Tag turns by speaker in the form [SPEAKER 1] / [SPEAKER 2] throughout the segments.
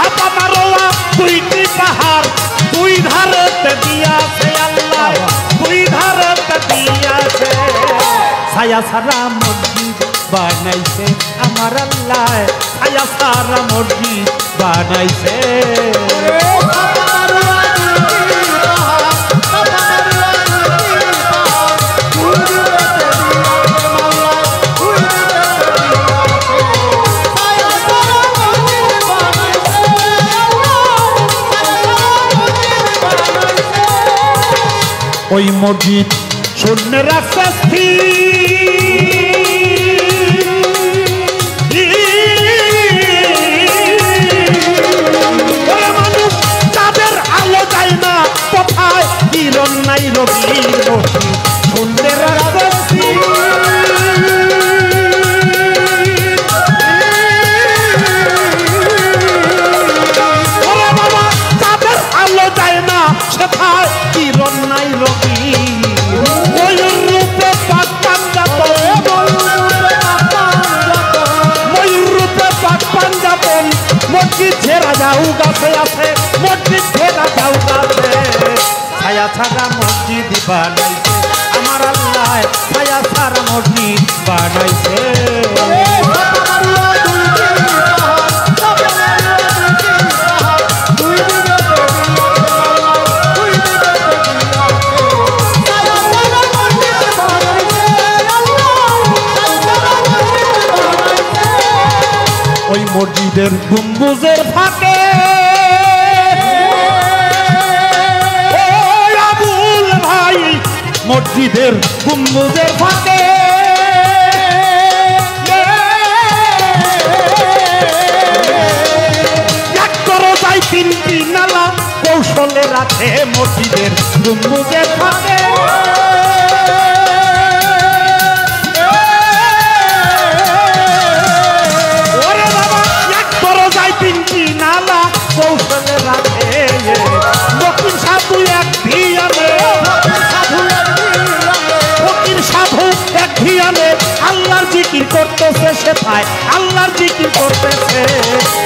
[SPEAKER 1] বাবা মারোয়া দুইটি পাহাড় দুই ধারেতে দিয়াছে আল্লাহ দুই ধারেতে দিয়াছে ছায়া সারা মসজিদ বানাইছে আমার আল্লাহ ছায়া সারা মসজিদ বানাইছে ওই মসজিদ শূন্য রাখছে মানুষ তাদের আলো যায় না কোথায় কিরণ নাই রবির মসজিদ শূন্য রাখছে বাবা তাদের আলো যায় না সেথায় কিরণ নাই রবি ময়ূর রূপে পাক পাঞ্জাবন ময়ূর রূপে পাক পাঞ্জাবন মসজিদ ছেড়া যাও গাছে আছে মসজিদ ছেড়া যাও গাছে ছায়া ছাড়া মসজিদ বানাইছে আমার আল্লাহ ছায়া ছাড়া মসজিদ বানাইছে ওই মসজিদের গম্বুজের ফাঁকে আবুল ভাই মসজিদের গম্বুজের ফাঁকে এক করো যাই তিনটি নালা কৌশলে রাখে মসজিদের গম্বুজের ফাঁকে তিনটি নালা কৌশলে রাখে দক্ষিণ সাধু এক ধিয়ানে ফকির সাধু এক ধিয়ানে আল্লাহর জিকির করতেছে সেথায় আল্লাহর জিকির করতেছে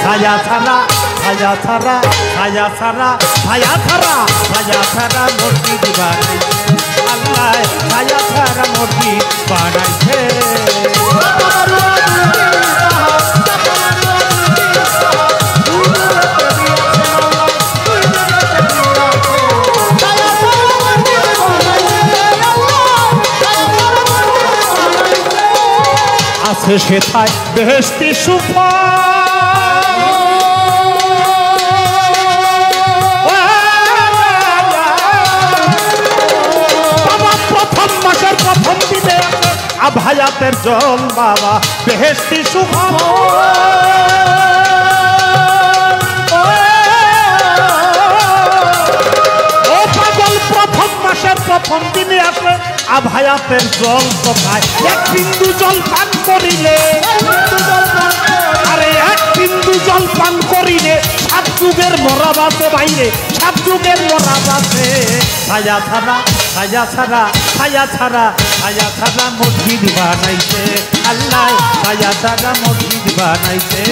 [SPEAKER 1] ছায়া ছাড়া ছায়া ছাড়া ছায়া ছাড়া ছায়া ছাড়া ছায়া ছাড়া মসজিদ বানাইছে আল্লাহ ছায়া ছাড়া মসজিদ বানাইছে আছে সেথায় বেহেশতি সুফা বাবা প্রথম মাসের প্রথম দিনে আভায়াতের জল বাবা বেহেশতি সুফা ও পাগল প্রথম মাসের প্রথম দিনে আসে আভায়াতের জল কোথায় এক বিন্দু জল পান করিলে আরে এক বিন্দু জল পান করিলে সাত যুগের মরা বাসে বাইরে সাত যুগের মরা বাসে ছায়া ছাড়া ছায়া ছাড়া ছায়া ছাড়া ছায়া ছাড়া মসজিদ বানাইছে আল্লাহ ছায়া ছাড়া মসজিদ বানাইছে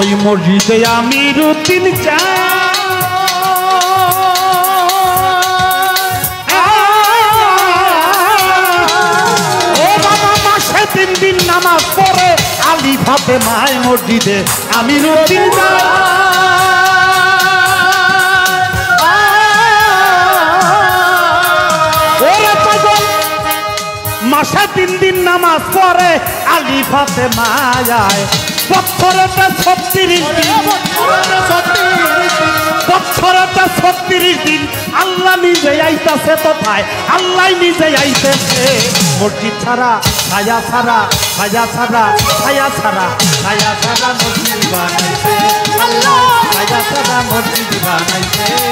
[SPEAKER 1] ওই মসজিদে আমি রুটিন মাসে 3 দিন নামাজ পড়ে আলী ফাতেমায় মসজিদে আমি রুটিন মাসে 3 দিন নামাজ পড়ে আলী ফাতেমায় বছরেতে 36 দিন বছরেতে 36 দিন আল্লাহ নিজে আইতাছে কোথায় আল্লাহ নিজে আইতেছে মসজিদ ছাড়া ছায়া ছাড়া ছায়া ছাড়া ছায়া ছাড়া ছায়া ছাড়া মসজিদ বানাইছে আল্লাহ ছায়া ছাড়া মসজিদ বানাইছে